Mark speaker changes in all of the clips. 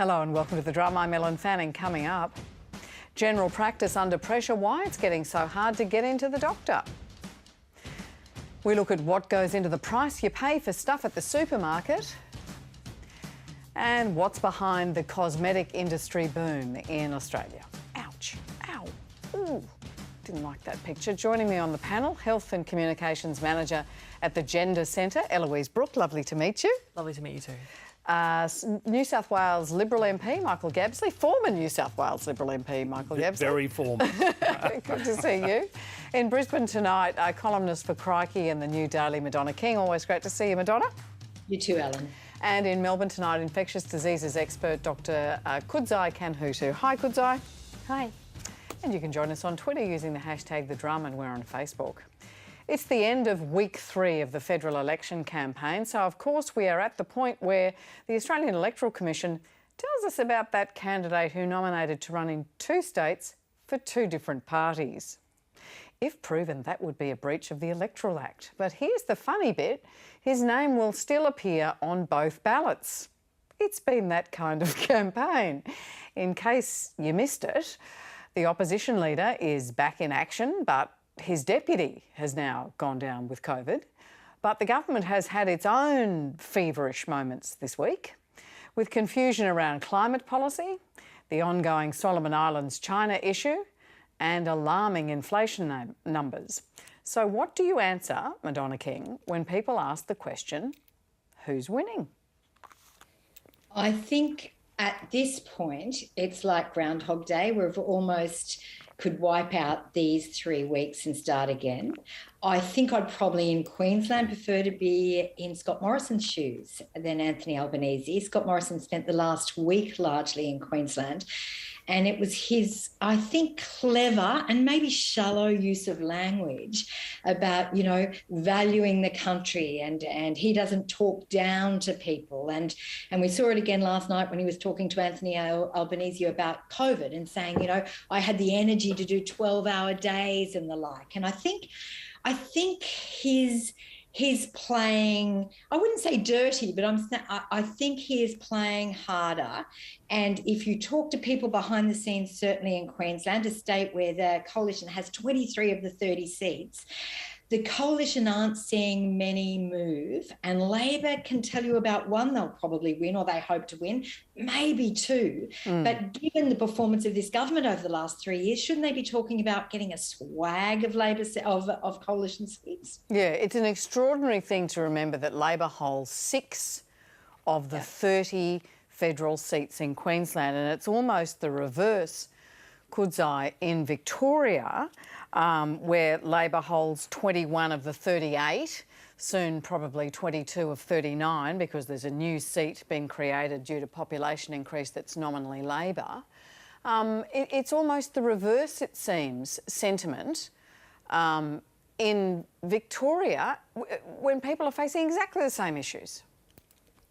Speaker 1: Hello and welcome to The Drum. I'm Ellen Fanning. Coming up, general practice under pressure, why it's getting so hard to get into the doctor. We look at what goes into the price you pay for stuff at the supermarket and what's behind the cosmetic industry boom in Australia. Ouch, ow, ooh, didn't like that picture. Joining me on the panel, Health and Communications Manager at the Gender Centre, Eloise Brook. Lovely to meet you.
Speaker 2: Lovely to meet you too.
Speaker 1: New South Wales Liberal MP Michael Yabsley, former New South Wales Liberal MP Michael Yabsley.
Speaker 3: Very formal.
Speaker 1: Good to see you. In Brisbane tonight, columnist for Crikey and the new daily Madonna King. Always great to see you, Madonna.
Speaker 4: You too, Ellen.
Speaker 1: And in Melbourne tonight, infectious diseases expert Dr Kudzai Kanhutu. Hi, Kudzai.
Speaker 5: Hi.
Speaker 1: And you can join us on Twitter using the hashtag The Drum, and we're on Facebook. It's the end of week 3 of the federal election campaign, so of course we are at the point where the Australian Electoral Commission tells us about that candidate who nominated to run in 2 states for 2 different parties. If proven, that would be a breach of the Electoral Act. But here's the funny bit, his name will still appear on both ballots. It's been that kind of campaign. In case you missed it, the opposition leader is back in action, but his deputy has now gone down with COVID. But the government has had its own feverish moments this week, with confusion around climate policy, the ongoing Solomon Islands China issue, and alarming inflation numbers. So what do you answer, Madonna King, when people ask the question, who's winning?
Speaker 4: I think at this point, it's like Groundhog Day. We've almost could wipe out these 3 weeks and start again. I think I'd probably in Queensland prefer to be in Scott Morrison's shoes than Anthony Albanese. Scott Morrison spent the last week largely in Queensland, and it was his, I think, clever and maybe shallow use of language about, you know, valuing the country, and he doesn't talk down to people. And we saw it again last night when he was talking to Anthony Albanese about COVID and saying, you know, I had the energy to do 12-hour days and the like. And I think he's playing, I wouldn't say dirty, but I think he is playing harder. And if you talk to people behind the scenes, certainly in Queensland, a state where the coalition has 23 of the 30 seats, the coalition aren't seeing many move, and Labor can tell you about one they'll probably win, or they hope to win, maybe 2. But given the performance of this government over the last 3 years, shouldn't they be talking about getting a swag of Labor of coalition seats?
Speaker 1: Yeah, it's an extraordinary thing to remember that Labor holds 6 of the 30 federal seats in Queensland, and it's almost the reverse, Kudzai, in Victoria, where Labor holds 21 of the 38, soon probably 22 of 39, because there's a new seat being created due to population increase that's nominally Labor. It's almost the reverse, it seems, sentiment in Victoria when people are facing exactly the same issues.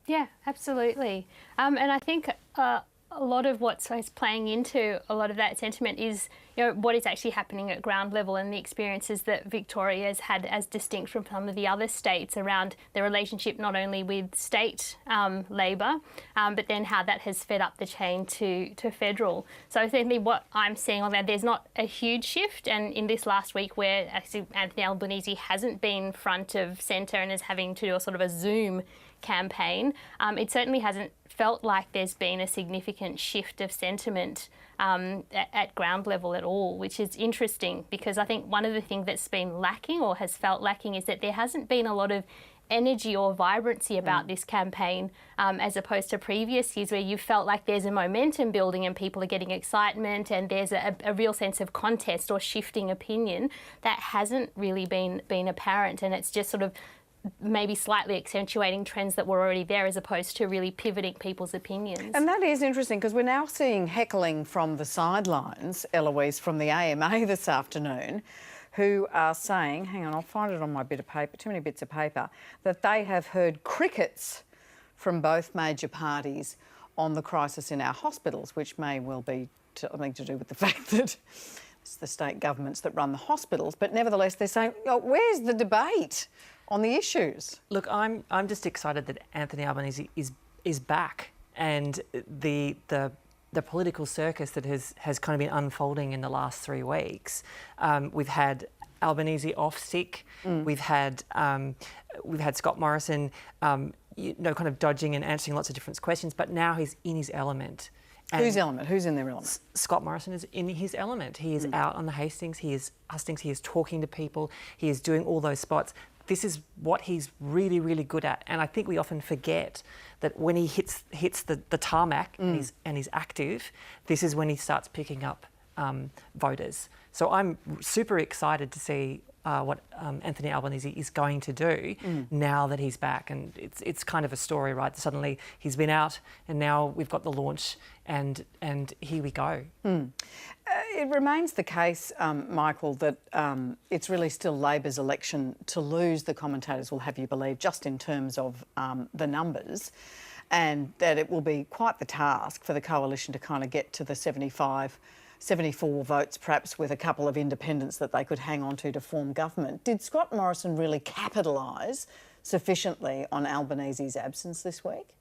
Speaker 5: Yeah, absolutely. And I think a lot of what's playing into a lot of that sentiment is, you know, what is actually happening at ground level and the experiences that Victoria has had as distinct from some of the other states around the relationship not only with state Labor, but then how that has fed up the chain to federal. So certainly what I'm seeing on that, there's not a huge shift. And in this last week where actually Anthony Albanese hasn't been front of centre and is having to do a sort of a Zoom campaign, it certainly hasn't felt like there's been a significant shift of sentiment at ground level at all, which is interesting because I think one of the things that's been lacking or has felt lacking is that there hasn't been a lot of energy or vibrancy about this campaign as opposed to previous years where you felt like there's a momentum building and people are getting excitement and there's a real sense of contest or shifting opinion. That hasn't really been apparent, and it's just sort of maybe slightly accentuating trends that were already there as opposed to really pivoting people's opinions.
Speaker 1: And that is interesting because we're now seeing heckling from the sidelines, Eloise, from the AMA this afternoon, who are saying, hang on, I'll find it on my bit of paper, too many bits of paper, that they have heard crickets from both major parties on the crisis in our hospitals, which may well be something to do with the fact that it's the state governments that run the hospitals. But nevertheless, they're saying, oh, where's the debate on the issues?
Speaker 2: Look, I'm just excited that Anthony Albanese is back and the political circus that has kind of been unfolding in the last 3 weeks. We've had Albanese off sick. We've had Scott Morrison, kind of dodging and answering lots of different questions. But now he's in his element. And
Speaker 1: whose element? Who's in their element?
Speaker 2: Scott Morrison is in his element. He is out on the hustings. He is talking to people. He is doing all those spots. This is what he's really, really good at. And I think we often forget that when he hits the tarmac and he's active, this is when he starts picking up voters. So I'm super excited to see what Anthony Albanese is going to do now that he's back. And it's kind of a story, right? Suddenly he's been out and now we've got the launch and here we go.
Speaker 1: It remains the case, Michael, that it's really still Labor's election to lose, the commentators will have you believe, just in terms of the numbers, and that it will be quite the task for the coalition to kind of get to the 74 votes, perhaps with a couple of independents that they could hang on to form government. Did Scott Morrison really capitalise sufficiently on Albanese's absence this week?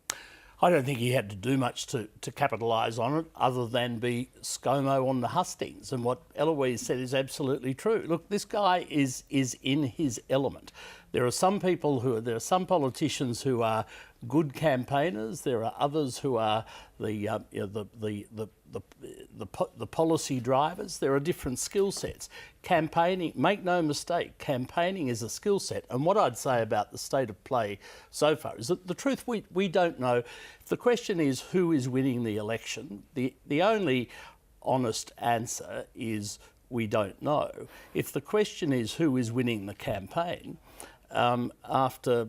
Speaker 3: I don't think he had to do much to capitalise on it other than be ScoMo on the hustings. And what Eloise said is absolutely true. Look, this guy is in his element. There are some politicians who are good campaigners. There are others who are the policy drivers. There are different skill sets. Campaigning, make no mistake, campaigning is a skill set. And what I'd say about the state of play so far is that the truth, we don't know. If the question is who is winning the election, the only honest answer is we don't know. If the question is who is winning the campaign, after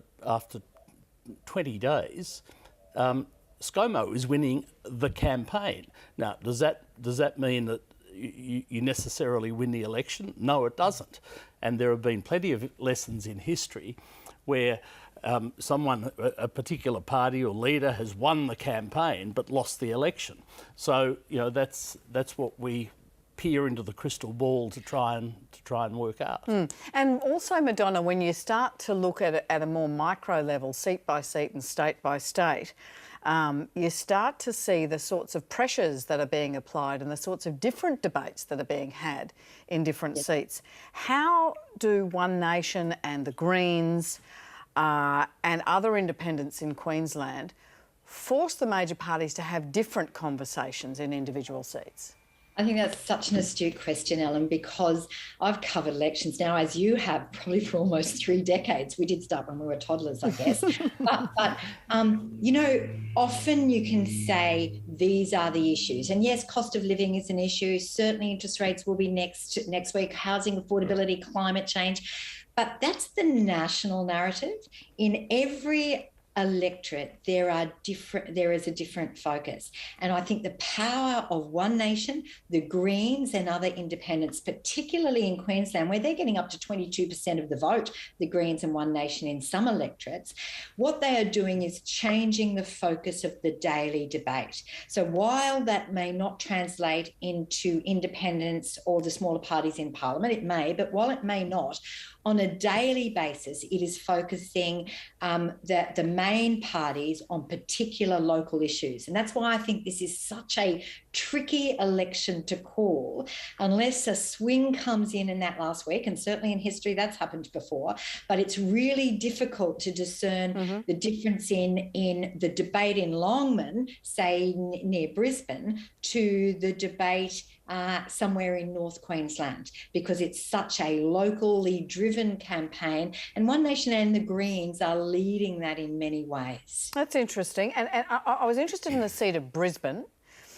Speaker 3: 20 days, ScoMo is winning the campaign. Now, does that mean that you necessarily win the election? No, it doesn't. And there have been plenty of lessons in history where a particular party or leader has won the campaign but lost the election. So that's what we peer into the crystal ball to try and work out.
Speaker 1: And also, Madonna, when you start to look at it at a more micro level, seat by seat and state by state, you start to see the sorts of pressures that are being applied and the sorts of different debates that are being had in different seats. How do One Nation and the Greens and other independents in Queensland force the major parties to have different conversations in individual seats?
Speaker 4: I think that's such an astute question, Ellen, because I've covered elections now, as you have, probably for almost 3 decades. We did start when we were toddlers, I guess. but often you can say these are the issues. And yes, cost of living is an issue. Certainly interest rates will be next week, housing affordability, climate change. But that's the national narrative. In every electorate, there is a different focus. And I think the power of One Nation, the Greens and other independents, particularly in Queensland, where they're getting up to 22% of the vote, the Greens and One Nation in some electorates, what they are doing is changing the focus of the daily debate. So while that may not translate into independents or the smaller parties in Parliament, it may, but while it may not, on a daily basis, it is focusing the main parties on particular local issues. And that's why I think this is such a tricky election to call, unless a swing comes in that last week. And certainly in history, that's happened before. But it's really difficult to discern the difference in the debate in Longman, say near Brisbane, to the debate somewhere in North Queensland, because it's such a locally driven campaign, and One Nation and the Greens are leading that in many ways.
Speaker 1: That's interesting. And I was interested in the seat of Brisbane.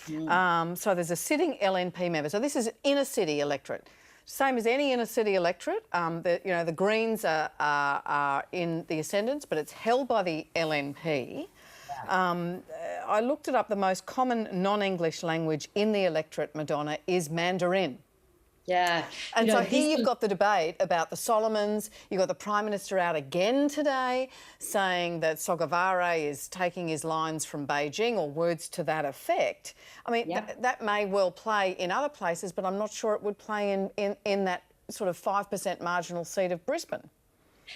Speaker 1: So there's a sitting LNP member. So this is inner city electorate. Same as any inner city electorate. The Greens are in the ascendants, but it's held by the LNP. I looked it up. The most common non-English language in the electorate, Madonna, is Mandarin.
Speaker 4: Yeah.
Speaker 1: And so here you've got the debate about the Solomons. You've got the Prime Minister out again today saying that Sogavare is taking his lines from Beijing, or words to that effect. I mean, that may well play in other places, but I'm not sure it would play in that sort of 5% marginal seat of Brisbane.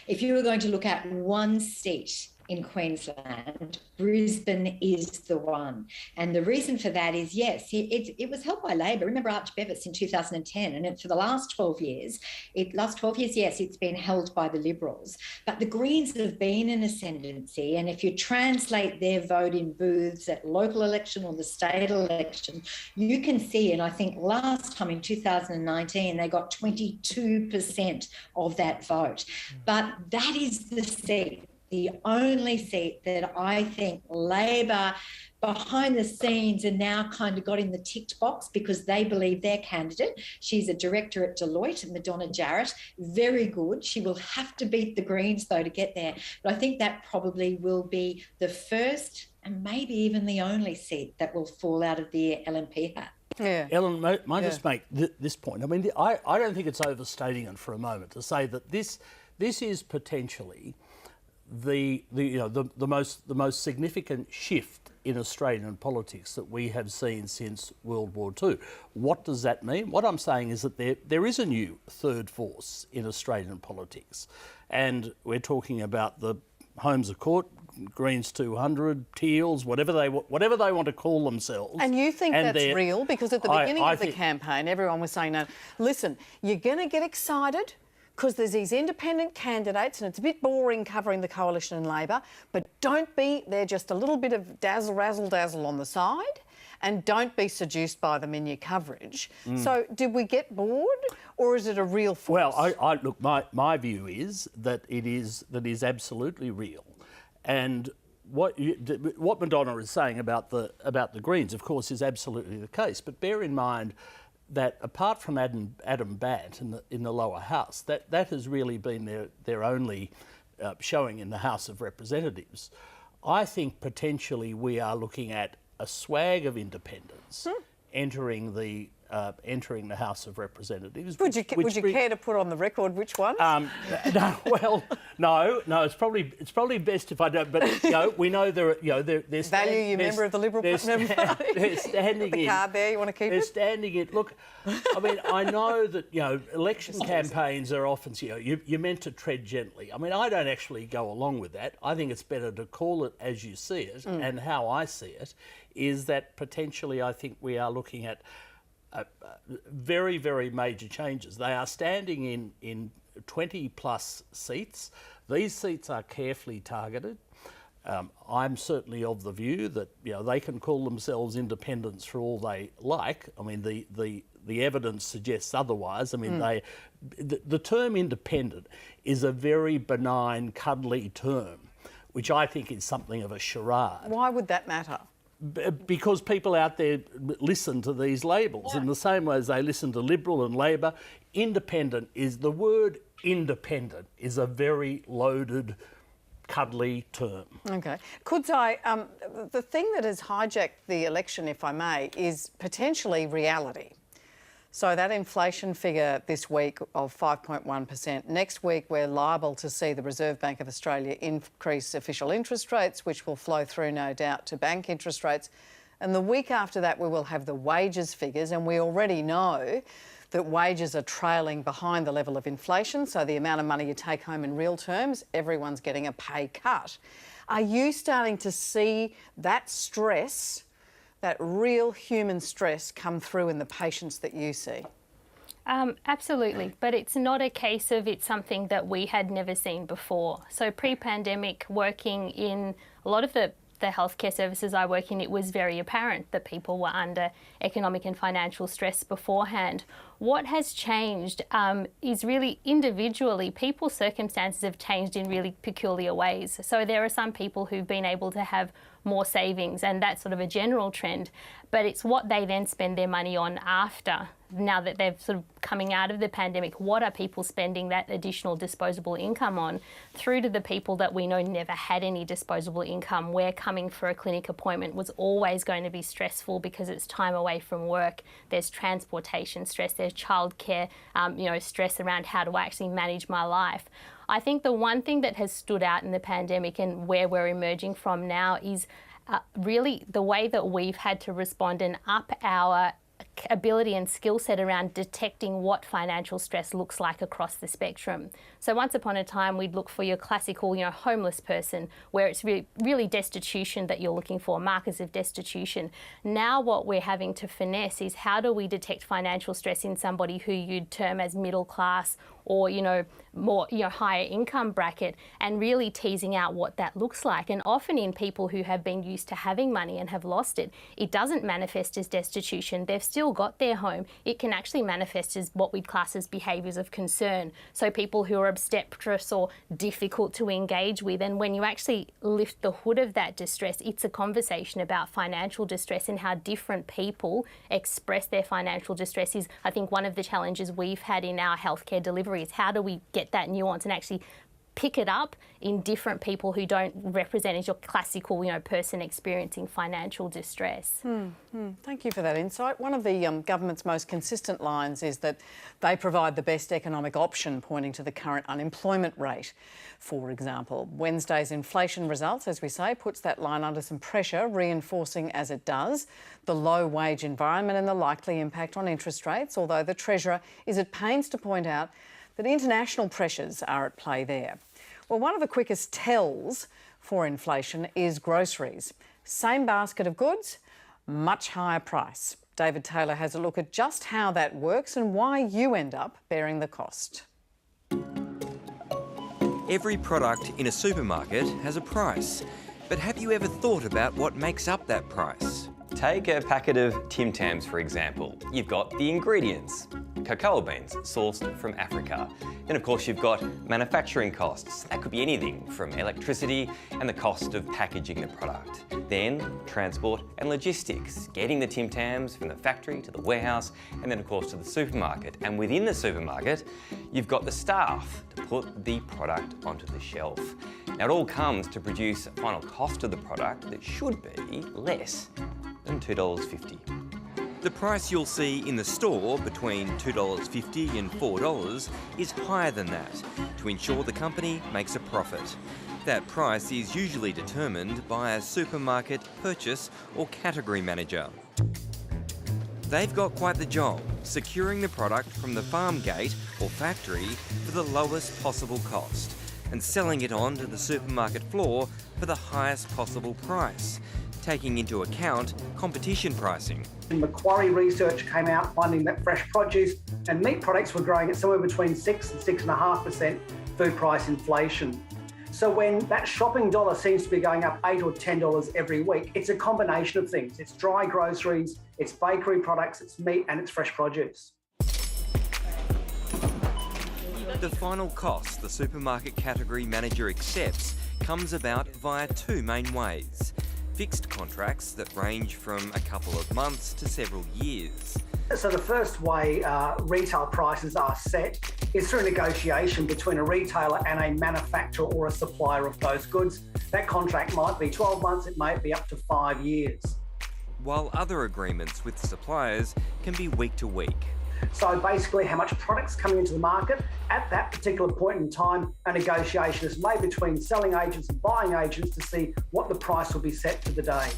Speaker 4: If you were going to look at one seat in Queensland, Brisbane is the one. And the reason for that is, yes, it was held by Labor. Remember Arch Bevis in 2010, and for the last 12 years, yes, it's been held by the Liberals. But the Greens have been in ascendancy, and if you translate their vote in booths at local election or the state election, you can see, and I think last time in 2019, they got 22% of that vote. But that is the seat, the only seat that I think Labor behind the scenes are now kind of got in the ticked box because they believe their candidate, she's a director at Deloitte, Madonna Jarrett, very good. She will have to beat the Greens though to get there. But I think that probably will be the first and maybe even the only seat that will fall out of the LNP hat.
Speaker 1: Yeah.
Speaker 3: Ellen, may I just make this point? I mean, I don't think it's overstating it for a moment to say that this is potentially the most significant shift in Australian politics that we have seen since World War II. What does that mean? What I'm saying is that there is a new third force in Australian politics, and we're talking about the Homes of Court, Greens 200, Teals, whatever they want to call themselves.
Speaker 1: And you think that's real? Because at the beginning of the campaign, everyone was saying, no, listen, you're going to get excited because there's these independent candidates and it's a bit boring covering the Coalition and Labor, but don't be, they're just a little bit of razzle-dazzle on the side, and don't be seduced by them in your coverage. So did we get bored, or is it a real force?
Speaker 3: Well, look, my view is that it is absolutely real. And what Madonna is saying about the Greens, of course, is absolutely the case. But bear in mind that apart from Adam Bant in the lower house, that has really been their only showing in the House of Representatives. I think potentially we are looking at a swag of independents entering the House of Representatives.
Speaker 1: Would you care to put on the record which one?
Speaker 3: No. It's probably best if I don't. But we know there's
Speaker 1: value you member of the Liberal Party.
Speaker 3: They're standing
Speaker 1: the
Speaker 3: in.
Speaker 1: card there. You want to keep
Speaker 3: they're
Speaker 1: it?
Speaker 3: They're standing in. Look, I mean, I know that election campaigns are often you're meant to tread gently. I mean, I don't actually go along with that. I think it's better to call it as you see it, and how I see it is that potentially I think we are looking at very, very major changes. They are standing in 20 plus seats. These seats are carefully targeted. I'm certainly of the view that they can call themselves independents for all they like. I mean, the evidence suggests otherwise. I mean, the term independent is a very benign, cuddly term, which I think is something of a charade.
Speaker 1: Why would that matter?
Speaker 3: Because people out there listen to these labels in the same way as they listen to Liberal and Labor. The word independent is a very loaded, cuddly term. Okay.
Speaker 1: Kudzai, the thing that has hijacked the election, if I may, is potentially reality. So that inflation figure this week of 5.1%. Next week, we're liable to see the Reserve Bank of Australia increase official interest rates, which will flow through, no doubt, to bank interest rates. And the week after that, we will have the wages figures, and we already know that wages are trailing behind the level of inflation. So the amount of money you take home in real terms, everyone's getting a pay cut. Are you starting to see that stress, that real human stress, come through in the patients that you see?
Speaker 5: Absolutely, but it's not a case of it's something that we had never seen before. So pre-pandemic, working in a lot of the healthcare services I work in, it was very apparent that people were under economic and financial stress beforehand. What has changed is really individually, people's circumstances have changed in really peculiar ways. So there are some people who've been able to have more savings, and that's sort of a general trend, but it's what they then spend their money on after, now that they're sort of coming out of the pandemic. What are people spending that additional disposable income on? Through to the people that we know never had any disposable income, where coming for a clinic appointment was always going to be stressful because it's time away from work. There's transportation stress, there's childcare, stress around how do I actually manage my life. I think the one thing that has stood out in the pandemic and where we're emerging from now is really the way that we've had to respond and up our ability and skill set around detecting what financial stress looks like across the spectrum. So once upon a time, we'd look for your classical, homeless person, where it's really destitution that you're looking for, markers of destitution. Now what we're having to finesse is how do we detect financial stress in somebody who you'd term as middle class or, more, higher income bracket, and really teasing out what that looks like. And often in people who have been used to having money and have lost it, it doesn't manifest as destitution. They've still got their home. It can actually manifest as what we'd class as behaviours of concern. So people who are obstreperous or difficult to engage with. And when you actually lift the hood of that distress, it's a conversation about financial distress, and how different people express their financial distress is, I think, one of the challenges we've had in our healthcare delivery is how do we get that nuance and actually pick it up in different people who don't represent as your classical, person experiencing financial distress.
Speaker 1: Thank you for that insight. One of the government's most consistent lines is that they provide the best economic option, pointing to the current unemployment rate. For example, Wednesday's inflation results, as we say, puts that line under some pressure, reinforcing as it does the low wage environment and the likely impact on interest rates, although the Treasurer is at pains to point out that international pressures are at play there. Well, one of the quickest tells for inflation is groceries. Same basket of goods, much higher price. David Taylor has a look at just how that works and why you end up bearing the cost.
Speaker 6: Every product in a supermarket has a price. But have you ever thought about what makes up that price?
Speaker 7: Take a packet of Tim Tams, for example. You've got the ingredients, cocoa beans sourced from Africa. Then, of course, you've got manufacturing costs. That could be anything from electricity and the cost of packaging the product. Then, transport and logistics, getting the Tim Tams from the factory to the warehouse, and then, of course, to the supermarket. And within the supermarket, you've got the staff to put the product onto the shelf. Now, it all comes to produce a final cost of the product that should be less than $2.50. The price you'll see in the store between $2.50 and $4 is higher than that to ensure the company makes a profit. That price is usually determined by a supermarket purchase or category manager. They've got quite the job, securing the product from the farm gate or factory for the lowest possible cost and selling it on to the supermarket floor for the highest possible price, taking into account competition pricing.
Speaker 8: Macquarie research came out finding that fresh produce and meat products were growing at somewhere between 6 and 6.5% food price inflation. So when that shopping dollar seems to be going up $8 or $10 every week, it's a combination of things. It's dry groceries, it's bakery products, it's meat and it's fresh produce.
Speaker 6: The final cost the supermarket category manager accepts comes about via two main ways. Fixed contracts that range from a couple of months to several years.
Speaker 8: So the first way retail prices are set is through negotiation between a retailer and a manufacturer or a supplier of those goods. That contract might be 12 months, it might be up to 5 years.
Speaker 6: While other agreements with suppliers can be week to week.
Speaker 8: So basically how much product's coming into the market at that particular point in time, a negotiation is made between selling agents and buying agents to see what the price will be set for the day.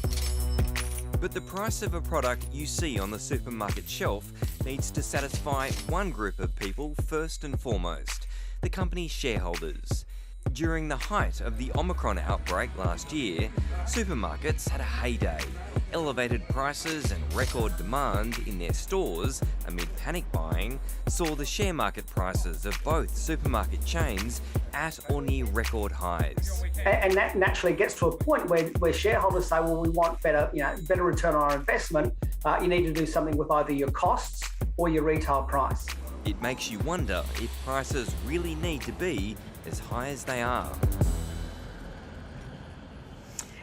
Speaker 6: But the price of a product you see on the supermarket shelf needs to satisfy one group of people first and foremost, the company's shareholders. During the height of the Omicron outbreak last year, supermarkets had a heyday. Elevated prices and record demand in their stores amid panic buying saw the share market prices of both supermarket chains at or near record highs.
Speaker 8: And that naturally gets to a point where shareholders say, well, we want better return on our investment. You need to do something with either your costs or your retail price.
Speaker 6: It makes you wonder if prices really need to be as high as they are.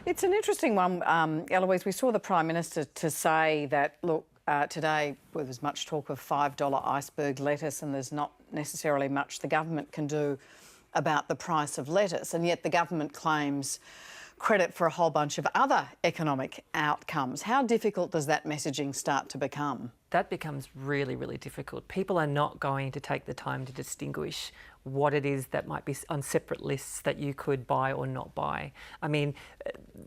Speaker 1: It's an interesting one, Eloise. We saw the Prime Minister to say that, look, today there was much talk of $5 iceberg lettuce and there's not necessarily much the government can do about the price of lettuce, and yet the government claims credit for a whole bunch of other economic outcomes. How difficult does that messaging start to become?
Speaker 2: that becomes really, really difficult. People are not going to take the time to distinguish what it is that might be on separate lists that you could buy or not buy. I mean,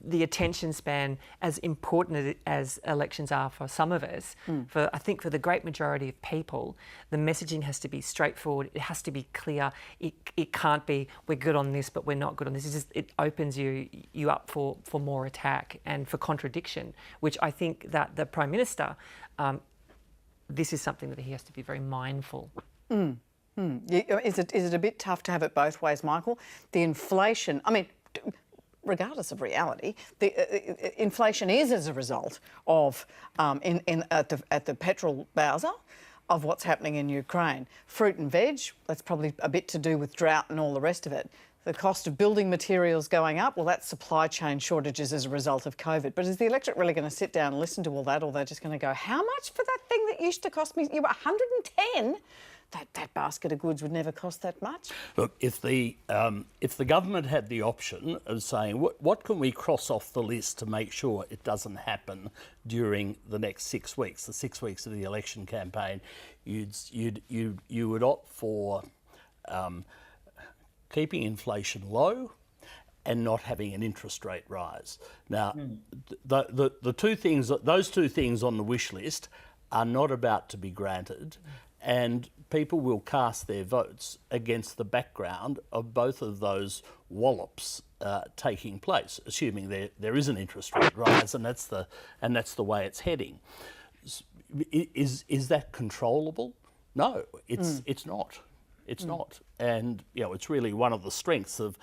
Speaker 2: the attention span, as important as elections are for some of us, I think for the great majority of people, the messaging has to be straightforward. It has to be clear. It can't be, we're good on this, but we're not good on this. It opens you up for more attack and for contradiction, which I think that the Prime Minister, this is something that he has to be very mindful.
Speaker 1: Is it a bit tough to have it both ways, Michael? The inflation, I mean, regardless of reality, the inflation is as a result of at the petrol bowser of what's happening in Ukraine. Fruit and veg, that's probably a bit to do with drought and all the rest of it. The cost of building materials going up, well, that's supply chain shortages as a result of COVID. But is the electorate really going to sit down and listen to all that, or they're just going to go, how much for that thing that used to cost me 110? That basket of goods would never cost that much.
Speaker 3: Look, if the government had the option of saying what can we cross off the list to make sure it doesn't happen during the next 6 weeks, the 6 weeks of the election campaign, you would opt for keeping inflation low and not having an interest rate rise. Now, the two things, those two things on the wish list are not about to be granted, and people will cast their votes against the background of both of those wallops taking place, assuming there is an interest rate rise, and that's the way it's heading. Is that controllable? No, it's not. It's not, and it's really one of the strengths of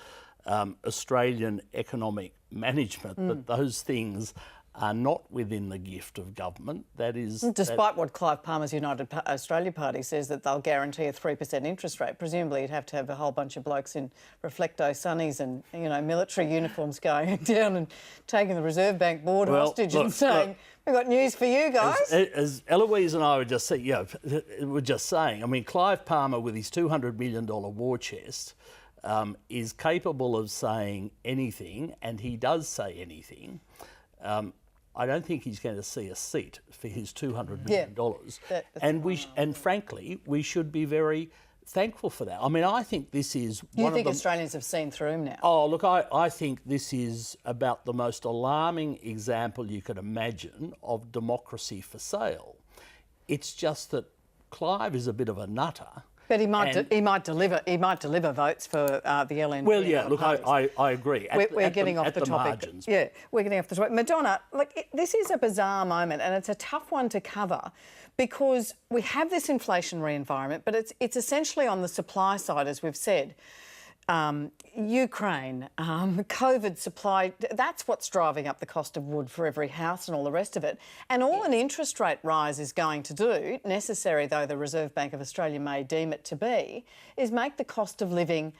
Speaker 3: Australian economic management that those things are not within the gift of government. That is,
Speaker 1: despite what Clive Palmer's United Australia Party says, that they'll guarantee a 3% interest rate. Presumably, you'd have to have a whole bunch of blokes in reflecto sunnies and military uniforms going down and taking the Reserve Bank board hostage and saying, "We've got news for you guys."
Speaker 3: As Eloise and I were just saying, I mean, Clive Palmer with his $200 million war chest is capable of saying anything, and he does say anything. I don't think he's going to see a seat for his $200 million. And frankly, we should be very thankful for that. I mean, I think this is
Speaker 1: You think Australians have seen through him now?
Speaker 3: Oh, look, I think this is about the most alarming example you could imagine of democracy for sale. It's just that Clive is a bit of a nutter.
Speaker 1: But he might deliver votes for the LNP.
Speaker 3: Well, yeah. Look, I agree.
Speaker 1: We're getting off the topic.
Speaker 3: Margins.
Speaker 1: Yeah, we're getting off the topic. Madonna, this is a bizarre moment, and it's a tough one to cover because we have this inflationary environment, but it's essentially on the supply side, as we've said. Ukraine, COVID supply, that's what's driving up the cost of wood for every house and all the rest of it. And all an interest rate rise is going to do, necessary though the Reserve Bank of Australia may deem it to be, is make the cost of living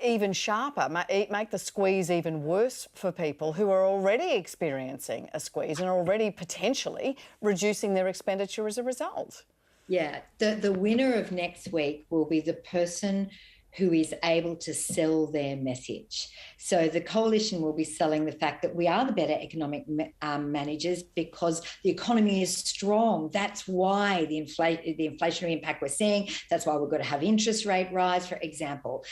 Speaker 1: even sharper, make the squeeze even worse for people who are already experiencing a squeeze and are already potentially reducing their expenditure as a result.
Speaker 4: Yeah, the winner of next week will be the person who is able to sell their message. So the coalition will be selling the fact that we are the better economic managers because the economy is strong. That's why the inflationary impact we're seeing, that's why we've got to have interest rate rise, for example.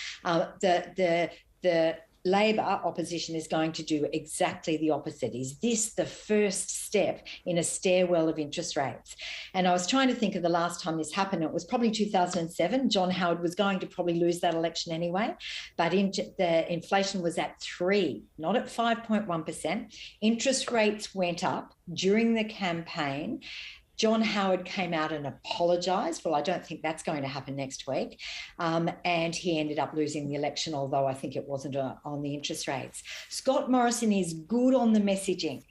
Speaker 4: The Labor opposition is going to do exactly the opposite. Is this the first step in a stairwell of interest rates? And I was trying to think of the last time this happened. It was probably 2007. John Howard was going to probably lose that election anyway, but the inflation was at 3%, not at 5.1%. Interest rates went up during the campaign. John Howard came out and apologised. Well, I don't think that's going to happen next week. And he ended up losing the election, although I think it wasn't on the interest rates. Scott Morrison is good on the messaging.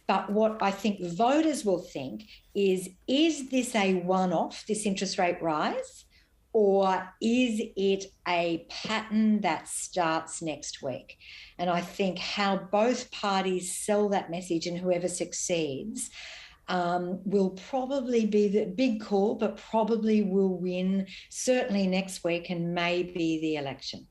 Speaker 4: But what I think voters will think is this a one-off, this interest rate rise? Or is it a pattern that starts next week? And I think how both parties sell that message and whoever succeeds will probably be the big call, but probably will win certainly next week and maybe the election.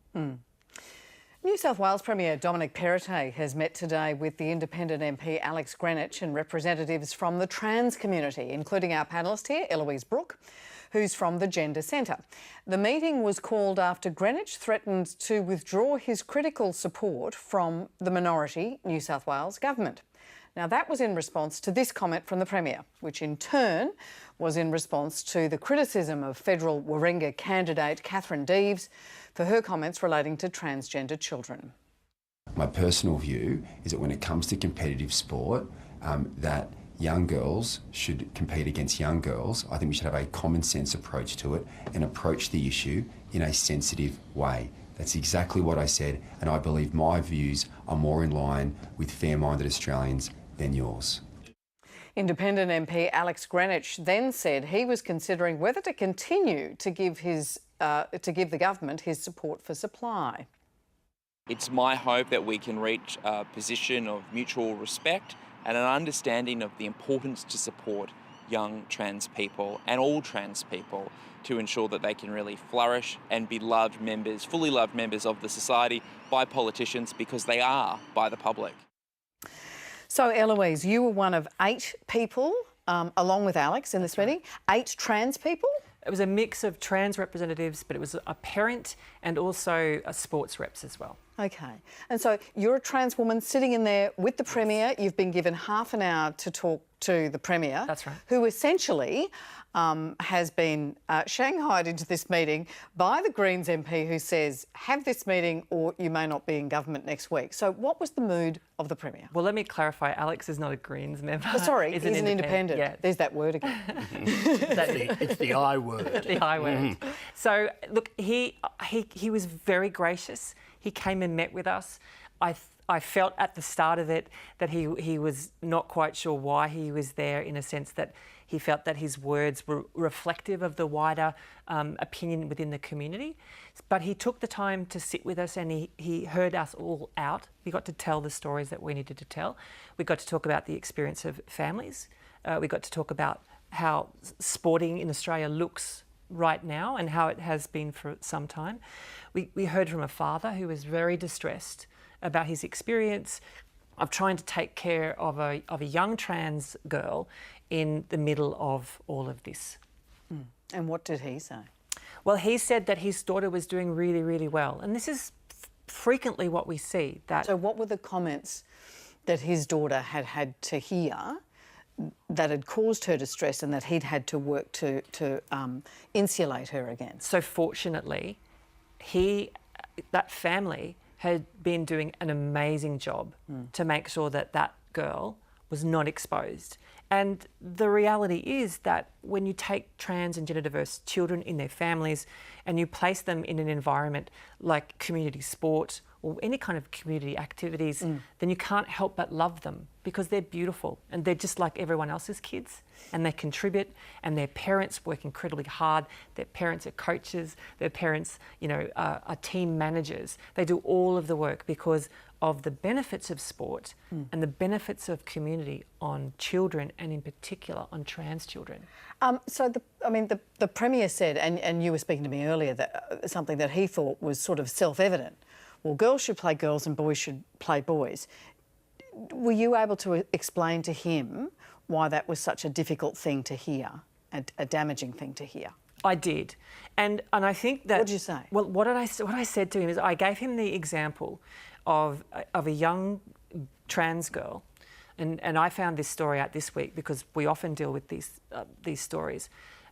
Speaker 1: New South Wales Premier Dominic Perrottet has met today with the independent MP Alex Greenwich and representatives from the trans community, including our panellist here, Eloise Brook, who's from the Gender Centre. The meeting was called after Greenwich threatened to withdraw his critical support from the minority New South Wales government. Now, that was in response to this comment from the Premier, which in turn was in response to the criticism of federal Warringah candidate Catherine Deeves for her comments relating to transgender children.
Speaker 9: My personal view is that when it comes to competitive sport, that young girls should compete against young girls. I think we should have a common sense approach to it and approach the issue in a sensitive way. That's exactly what I said, and I believe my views are more in line with fair-minded Australians than yours.
Speaker 1: Independent MP Alex Greenwich then said he was considering whether to continue to give the government his support for supply.
Speaker 10: It's my hope that we can reach a position of mutual respect and an understanding of the importance to support young trans people and all trans people to ensure that they can really flourish and be loved members, fully loved members of the society by politicians, because they are by the public.
Speaker 1: So, Eloise, you were one of 8 people, along with Alex, in this meeting. 8 trans people?
Speaker 2: It was a mix of trans representatives, but it was a parent and also a sports reps as well.
Speaker 1: Okay. And so you're a trans woman sitting in there with the Premier. You've been given half an hour to talk to the Premier.
Speaker 2: That's right.
Speaker 1: Who essentially has been shanghaied into this meeting by the Greens MP, who says, have this meeting or you may not be in government next week. So what was the mood of the Premier?
Speaker 2: Well, let me clarify. Alex is not a Greens member.
Speaker 1: Oh, sorry,
Speaker 2: he's
Speaker 1: an independent.
Speaker 2: Yeah.
Speaker 1: There's that word again.
Speaker 3: It's the I word.
Speaker 2: The I word. So, look, he was very gracious. He came and met with us. I felt at the start of it that he was not quite sure why he was there, in a sense that he felt that his words were reflective of the wider opinion within the community. But he took the time to sit with us, and he heard us all out. We got to tell the stories that we needed to tell. We got to talk about the experience of families. We got to talk about how sporting in Australia looks right now and how it has been for some time. We heard from a father who was very distressed about his experience of trying to take care of a young trans girl in the middle of all of this.
Speaker 1: And what did he say?
Speaker 2: Well, he said that his daughter was doing really, really well. And this is frequently what we see.
Speaker 1: So what were the comments that his daughter had to hear that had caused her distress and that he'd had to work to insulate her against?
Speaker 2: So fortunately, that family had been doing an amazing job to make sure that that girl was not exposed. And the reality is that when you take trans and gender diverse children in their families and you place them in an environment like community sport or any kind of community activities, then you can't help but love them, because they're beautiful and they're just like everyone else's kids, and they contribute, and their parents work incredibly hard. Their parents are coaches, their parents, are team managers. They do all of the work because of the benefits of sport and the benefits of community on children, and in particular on trans children.
Speaker 1: So the Premier said, and you were speaking to me earlier, that something that he thought was sort of self-evident. Well, girls should play girls and boys should play boys. Were you able to explain to him why that was such a difficult thing to hear, a damaging thing to hear?
Speaker 2: I did, and I think that.
Speaker 1: What did you say?
Speaker 2: Well, what I said to him is I gave him the example of a young trans girl, and I found this story out this week because we often deal with these stories.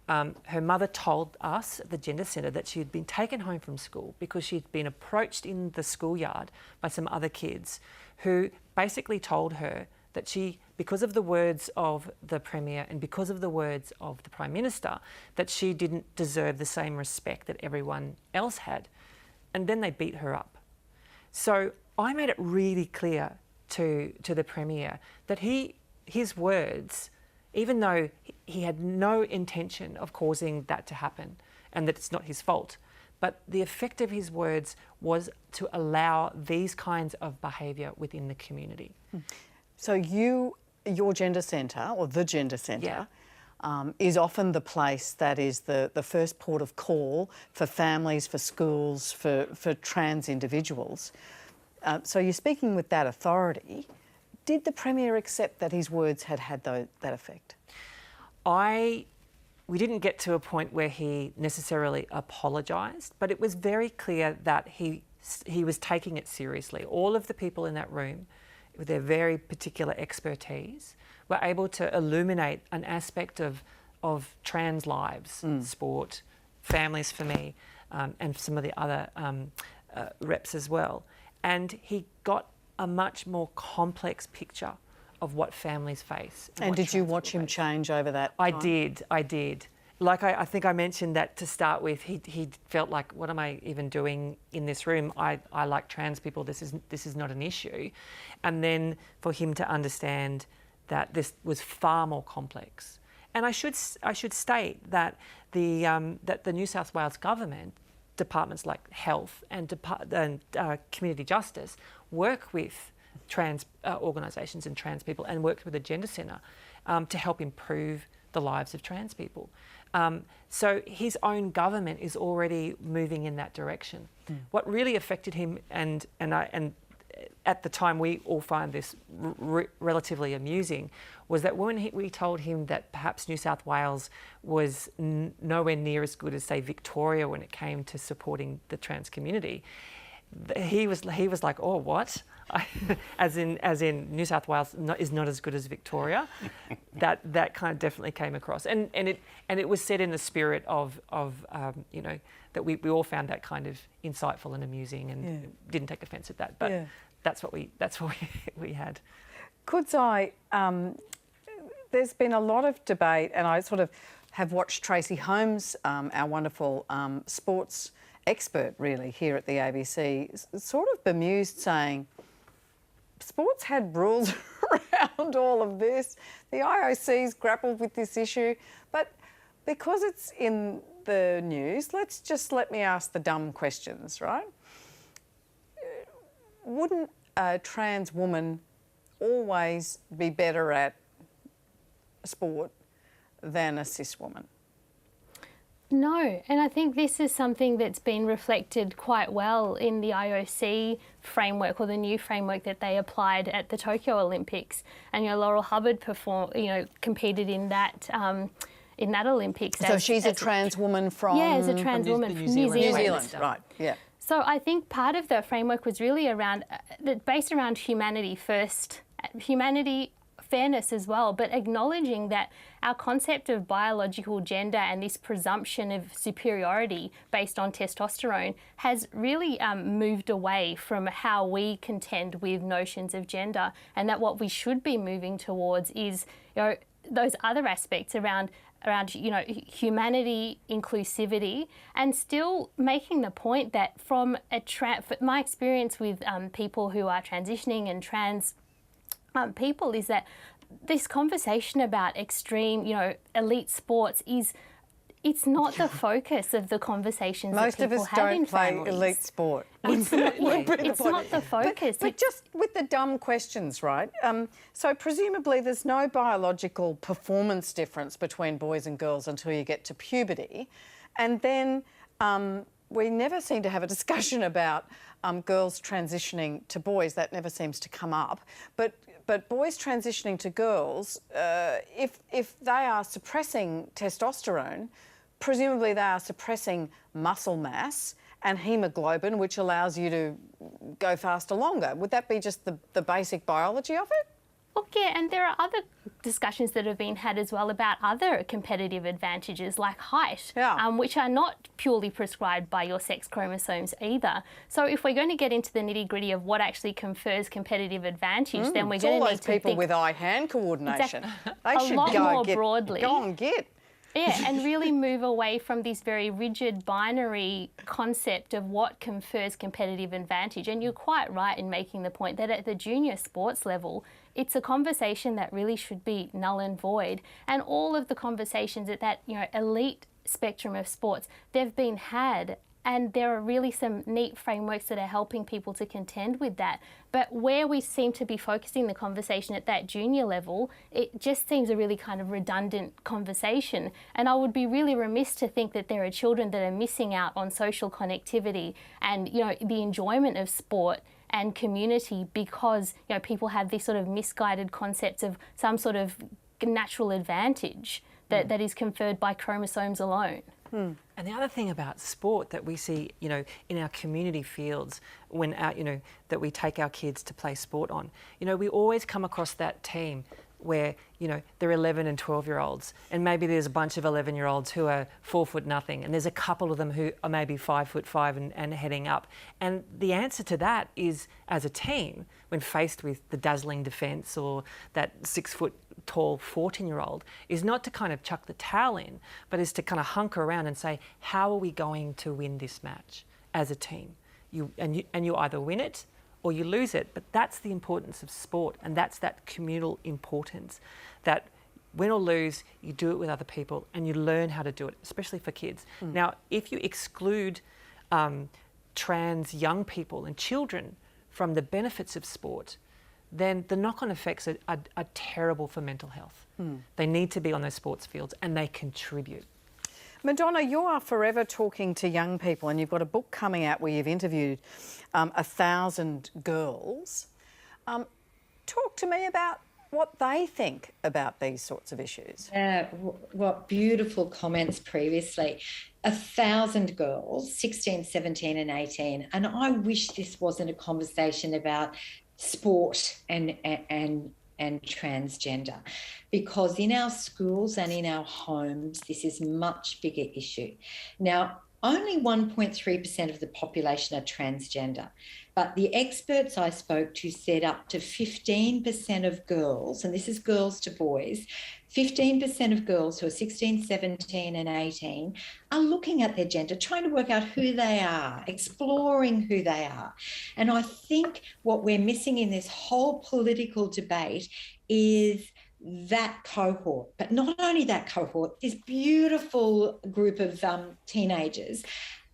Speaker 2: Her mother told us at the Gender Centre that she had been taken home from school because she'd been approached in the schoolyard by some other kids who basically told her that she, because of the words of the Premier and because of the words of the Prime Minister, that she didn't deserve the same respect that everyone else had. And then they beat her up. So I made it really clear to the Premier that his words, even though he had no intention of causing that to happen and that it's not his fault, but the effect of his words was to allow these kinds of behaviour within the community.
Speaker 1: So your Gender Centre, or the Gender Centre, is often the place that is the first port of call for families, for schools, for trans individuals. So you're speaking with that authority. Did the Premier accept that his words had that effect?
Speaker 2: We didn't get to a point where he necessarily apologised, but it was very clear that he was taking it seriously. All of the people in that room, with their very particular expertise, were able to illuminate an aspect of trans lives, sport, families for me, and some of the other reps as well. And he got a much more complex picture of what families face.
Speaker 1: And did you watch him change over that time?
Speaker 2: I did. Like I think I mentioned that to start with, he felt like, what am I even doing in this room? I like trans people, this is not an issue. And then for him to understand that this was far more complex. And I should state that the New South Wales government, departments like health and community justice, work with trans organisations and trans people, and worked with the Gender Centre to help improve the lives of trans people. So his own government is already moving in that direction. What really affected him, and at the time we all find this relatively amusing, was that when we told him that perhaps New South Wales was nowhere near as good as, say, Victoria when it came to supporting the trans community, he was like, oh, what? as in New South Wales is not as good as Victoria. that kind of definitely came across, and it was said in the spirit of that we all found that kind of insightful and amusing, and didn't take offence at that. But that's what we had.
Speaker 1: Kudzai, there's been a lot of debate, and I sort of have watched Tracy Holmes, our wonderful sports expert really here at the ABC, sort of bemused, saying sports had rules around all of this. The IOC's grappled with this issue, but because it's in the news, let me ask the dumb questions, right? Wouldn't a trans woman always be better at sport than a cis woman?
Speaker 5: No, and I think this is something that's been reflected quite well in the IOC framework, or the new framework that they applied at the Tokyo Olympics. And Laurel Hubbard competed in that Olympics.
Speaker 1: So she's a trans woman from...
Speaker 5: Yeah, as a trans woman from New Zealand.
Speaker 1: Right, yeah.
Speaker 5: So I think part of the framework was really based around humanity first, humanity, fairness as well, but acknowledging that our concept of biological gender and this presumption of superiority based on testosterone has really moved away from how we contend with notions of gender, and that what we should be moving towards is those other aspects around humanity, inclusivity, and still making the point that from my experience with people who are transitioning and trans people is that this conversation about extreme, elite sports it's not the focus of the conversations
Speaker 1: Most
Speaker 5: that people
Speaker 1: of us
Speaker 5: have
Speaker 1: don't
Speaker 5: in
Speaker 1: play
Speaker 5: families.
Speaker 1: elite sport.
Speaker 5: It's not the focus.
Speaker 1: But just with the dumb questions, right? So presumably there's no biological performance difference between boys and girls until you get to puberty. And then we never seem to have a discussion about girls transitioning to boys. That never seems to come up. But boys transitioning to girls, if they are suppressing testosterone, presumably they are suppressing muscle mass and haemoglobin, which allows you to go faster longer. Would that be just the basic biology of it?
Speaker 5: Look, yeah, and there are other discussions that have been had as well about other competitive advantages like height, which are not purely prescribed by your sex chromosomes either. So if we're going to get into the nitty-gritty of what actually confers competitive advantage, then we're going to need to think...
Speaker 1: all those people with eye-hand coordination. They should
Speaker 5: lot more
Speaker 1: go
Speaker 5: broadly.
Speaker 1: Go and get.
Speaker 5: Yeah, and really move away from this very rigid binary concept of what confers competitive advantage. And you're quite right in making the point that at the junior sports level, it's a conversation that really should be null and void. And all of the conversations at that elite spectrum of sports, they've been had. And there are really some neat frameworks that are helping people to contend with that. But where we seem to be focusing the conversation at that junior level, it just seems a really kind of redundant conversation. And I would be really remiss to think that there are children that are missing out on social connectivity and, the enjoyment of sport and community, because people have these sort of misguided concepts of some sort of natural advantage that is conferred by chromosomes alone.
Speaker 2: And the other thing about sport that we see, in our community fields, when that we take our kids to play sport on, we always come across that team where, they're 11 and 12-year-olds, and maybe there's a bunch of 11-year-olds who are 4 foot nothing, and there's a couple of them who are maybe 5'5" and heading up. And the answer to that is, as a team, when faced with the dazzling defence or that 6 foot tall 14-year-old, is not to kind of chuck the towel in, but is to kind of hunker around and say, how are we going to win this match as a team? You either win it or you lose it. But that's the importance of sport, and that's that communal importance, that win or lose, you do it with other people and you learn how to do it, especially for kids. Now, if you exclude trans young people and children from the benefits of sport, then the knock-on effects are terrible for mental health. They need to be on those sports fields, and they contribute.
Speaker 1: Madonna, you are forever talking to young people, and you've got a book coming out where you've interviewed 1,000 girls. Talk to me about what they think about these sorts of issues.
Speaker 4: Yeah, what beautiful comments previously. 1,000 girls, 16, 17 and 18. And I wish this wasn't a conversation about sport and transgender, because in our schools and in our homes, this is a much bigger issue. Now, only 1.3% of the population are transgender, but the experts I spoke to said up to 15% of girls, and this is girls to boys, 15% of girls who are 16, 17 and 18 are looking at their gender, trying to work out who they are, exploring who they are. And I think what we're missing in this whole political debate is that cohort, but not only that cohort, this beautiful group of teenagers,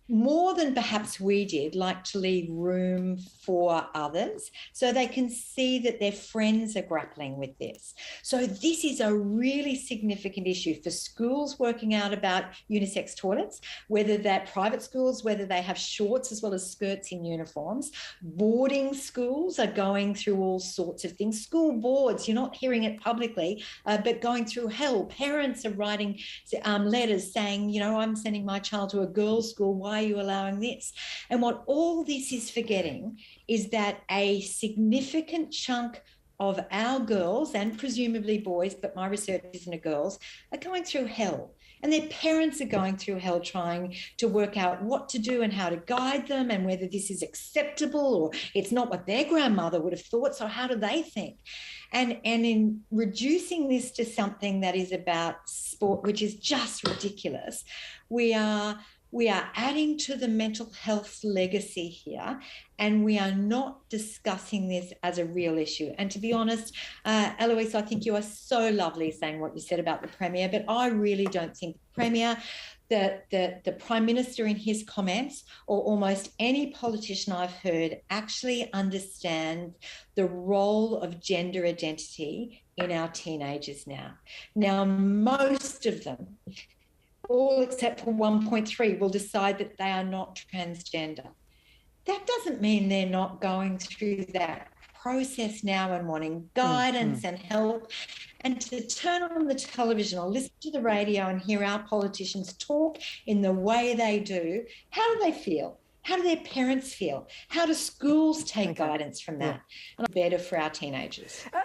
Speaker 4: more than perhaps we did, like to leave room for others so they can see that their friends are grappling with this. So this is a really significant issue for schools working out about unisex toilets, whether they're private schools, whether they have shorts as well as skirts in uniforms. Boarding schools are going through all sorts of things. School boards, you're not hearing it publicly, but going through hell. Parents are writing letters saying, I'm sending my child to a girls' school. Why are you allowing this? And what all this is forgetting is that a significant chunk of our girls, and presumably boys, but my research isn't a girls, are going through hell. And their parents are going through hell trying to work out what to do and how to guide them, and whether this is acceptable or it's not what their grandmother would have thought. So how do they think? And in reducing this to something that is about sport, which is just ridiculous, we are adding to the mental health legacy here, and we are not discussing this as a real issue. And to be honest, Eloise, I think you are so lovely saying what you said about the Premier, but I really don't think the Premier, the Prime Minister in his comments, or almost any politician I've heard actually understand the role of gender identity in our teenagers now. Now, most of them, all except for 1.3, will decide that they are not transgender. That doesn't mean they're not going through that process now and wanting guidance and help. And to turn on the television or listen to the radio and hear our politicians talk in the way they do, how do they feel? How do their parents feel? How do schools take guidance from that? And better for our teenagers.
Speaker 2: I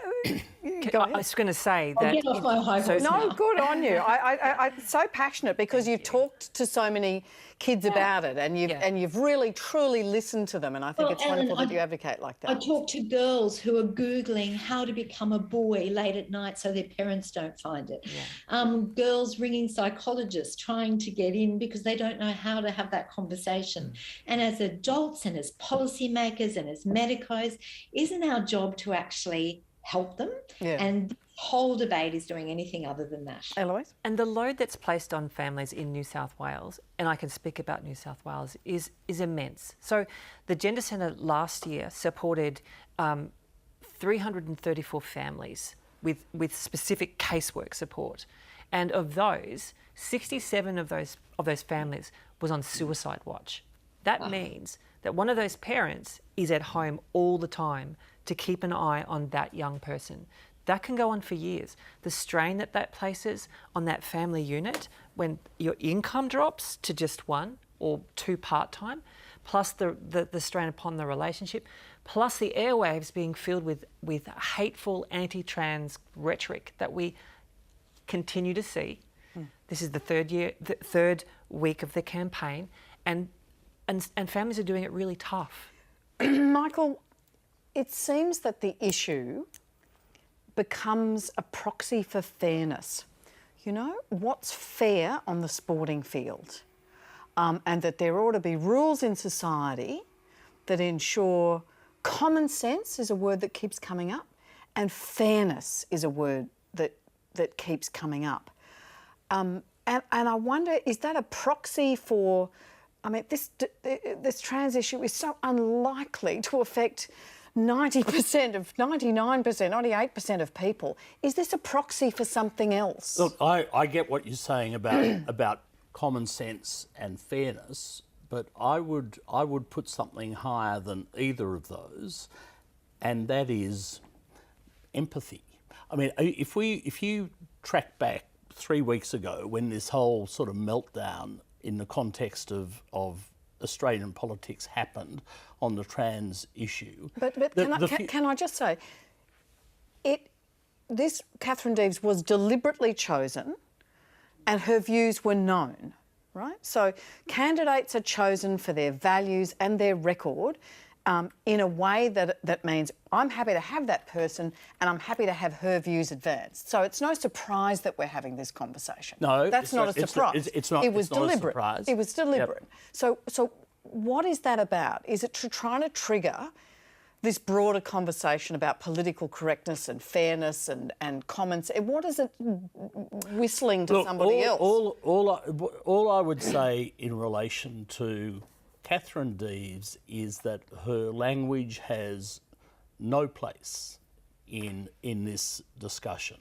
Speaker 2: was going to say that.
Speaker 4: I'll get off my high horse now.
Speaker 1: No, good on you. I'm so passionate because you've talked to so many kids about it, and you've really truly listened to them, and I think it's wonderful that you advocate like that.
Speaker 4: I talk to girls who are Googling how to become a boy late at night so their parents don't find it. Girls ringing psychologists trying to get in because they don't know how to have that conversation. And as adults and as policymakers and as medicos, isn't our job to actually help them? And the whole debate is doing anything other than that.
Speaker 1: Eloise?
Speaker 2: And the load that's placed on families in New South Wales, and I can speak about New South Wales, is immense. So the Gender Centre last year supported 334 families with specific casework support. And of those, 67 of those families was on suicide watch. That means that one of those parents is at home all the time to keep an eye on that young person. That can go on for years. The strain that places on that family unit when your income drops to just one or two part-time, plus the strain upon the relationship, plus the airwaves being filled with hateful anti-trans rhetoric that we continue to see. This is the third week of the campaign, and families are doing it really tough.
Speaker 1: Michael, it seems that the issue becomes a proxy for fairness. You know, what's fair on the sporting field? And that there ought to be rules in society that ensure common sense is a word that keeps coming up, and fairness is a word that keeps coming up. And I wonder, is that a proxy for, I mean, this trans issue is so unlikely to affect 90% of, 99%, 98% of people. Is this a proxy for something else?
Speaker 3: Look, I get what you're saying about common sense and fairness, but I would put something higher than either of those, and that is empathy. I mean, if you track back 3 weeks ago when this whole sort of meltdown in the context of Australian politics happened on the trans issue.
Speaker 1: But can I just say, this Catherine Deves was deliberately chosen and her views were known, right? So candidates are chosen for their values and their record in a way that means I'm happy to have that person and I'm happy to have her views advanced. So it's no surprise that we're having this conversation.
Speaker 3: No,
Speaker 1: that's not a surprise.
Speaker 3: It's not.
Speaker 1: It was
Speaker 3: not
Speaker 1: deliberate.
Speaker 3: A surprise.
Speaker 1: It was deliberate.
Speaker 3: Yep.
Speaker 1: So what is that about? Is it trying to trigger this broader conversation about political correctness and fairness and common sense? What is it whistling to somebody else?
Speaker 3: All I would say in relation to Catherine Deves is that her language has no place in this discussion.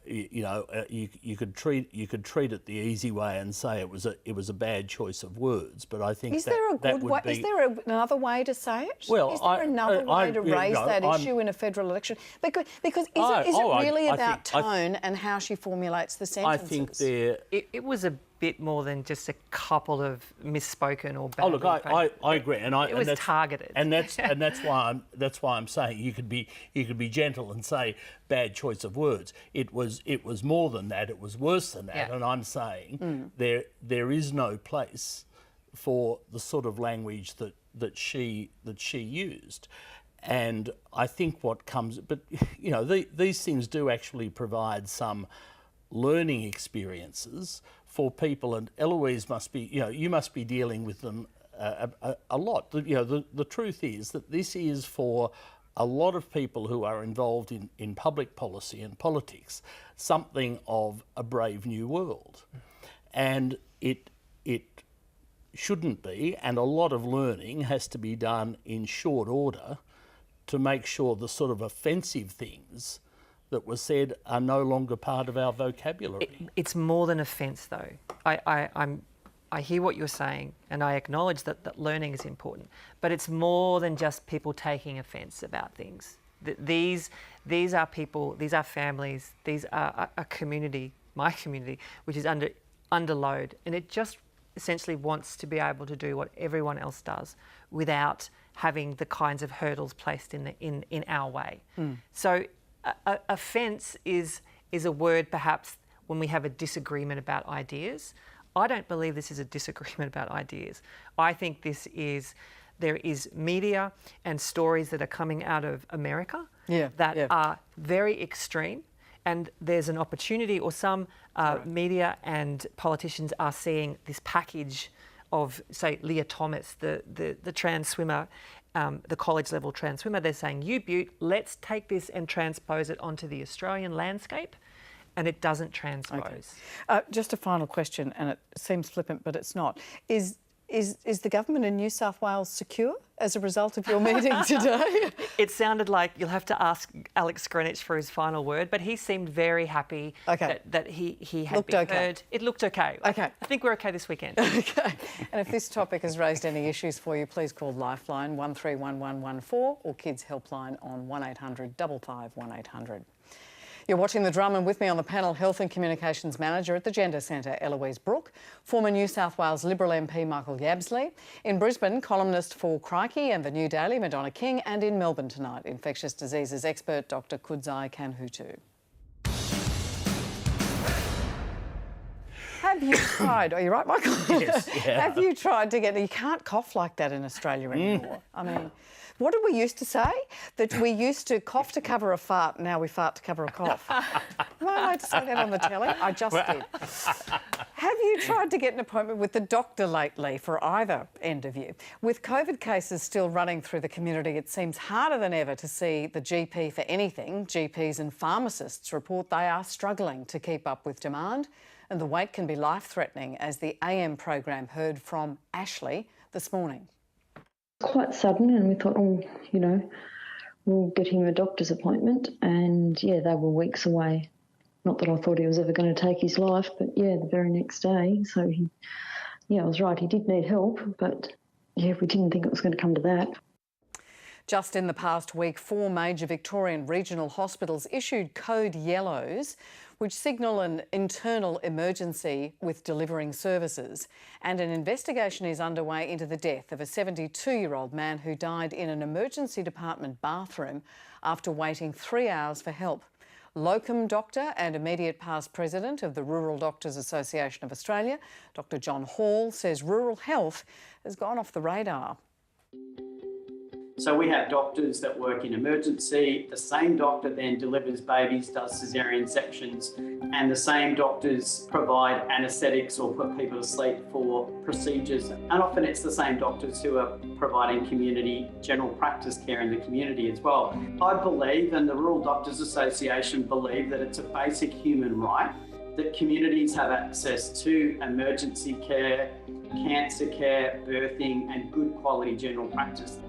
Speaker 3: You could treat it the easy way and say it was a bad choice of words, but I think
Speaker 1: is there another way to say it?
Speaker 3: Well,
Speaker 1: is there another way to raise that issue in a federal election? Because is it really about tone and how she formulates the sentences?
Speaker 3: I think
Speaker 2: it was a bit more than just a couple of misspoken or bad.
Speaker 3: Oh look, I agree, and
Speaker 2: it was targeted,
Speaker 3: and that's why I'm saying you could be gentle and say bad choice of words. It was more than that. It was worse than that, and I'm saying there is no place for the sort of language that she used. And I think what comes, but you know, these things do actually provide some learning experiences for people, and Eloise must be, you must be dealing with them a lot. The truth is that this is for a lot of people who are involved in public policy and politics, something of a brave new world. And it shouldn't be, and a lot of learning has to be done in short order to make sure the sort of offensive things that were said are no longer part of our vocabulary.
Speaker 2: It's more than offence, though. I hear what you're saying, and I acknowledge that learning is important. But it's more than just people taking offence about things. These are people, these are families, these are a community, my community, which is under load, and it just essentially wants to be able to do what everyone else does without having the kinds of hurdles placed in our way. So. Offence is a word perhaps when we have a disagreement about ideas. I don't believe this is a disagreement about ideas. I think there is media and stories that are coming out of America that are very extreme, and there's an opportunity, or some media and politicians are seeing this package of, say, Leah Thomas, the trans swimmer, the college level trans swimmer. They're saying, you Butte, let's take this and transpose it onto the Australian landscape, and it doesn't transpose.
Speaker 1: Okay. Just a final question, and it seems flippant, but it's not. Is Is the government in New South Wales secure as a result of your meeting today?
Speaker 2: It sounded like you'll have to ask Alex Greenwich for his final word, but he seemed very happy that he had been heard. It looked okay.
Speaker 1: Okay.
Speaker 2: I think we're okay this weekend.
Speaker 1: Okay. And if this topic has raised any issues for you, please call Lifeline 131114 or Kids Helpline on 1800 55 1800. You're watching The Drum, and with me on the panel, Health and Communications Manager at the Gender Centre, Eloise Brook, former New South Wales Liberal MP Michael Yabsley, in Brisbane, columnist for Crikey and the New Daily, Madonna King, and in Melbourne tonight, infectious diseases expert Dr Kudzai Kanhutu. Have you tried, are you right, Michael?
Speaker 3: Yes, yeah.
Speaker 1: Have you tried to get, you can't cough like that in Australia anymore. I mean, what did we used to say? That we used to cough to cover a fart, now we fart to cover a cough. Am I allowed to say that on the telly? I just did. Have you tried to get an appointment with the doctor lately for either end of you? With COVID cases still running through the community, it seems harder than ever to see the GP for anything. GPs and pharmacists report they are struggling to keep up with demand, and the wait can be life-threatening, as the AM program heard from Ashley this morning.
Speaker 11: Quite sudden, and we thought, we'll get him a doctor's appointment, and they were weeks away. Not that I thought he was ever going to take his life, but the very next day. So I was right, he did need help, but we didn't think it was going to come to that.
Speaker 1: Just in the past week, 4 major Victorian regional hospitals issued code yellows, which signal an internal emergency with delivering services. And an investigation is underway into the death of a 72-year-old man who died in an emergency department bathroom after waiting 3 hours for help. Locum doctor and immediate past president of the Rural Doctors Association of Australia, Dr John Hall, says rural health has gone off the radar.
Speaker 12: So we have doctors that work in emergency, the same doctor then delivers babies, does caesarean sections, and the same doctors provide anaesthetics or put people to sleep for procedures. And often it's the same doctors who are providing community general practice care in the community as well. I believe, and the Rural Doctors Association believe, that it's a basic human right that communities have access to emergency care, cancer care, birthing, and good quality general practice.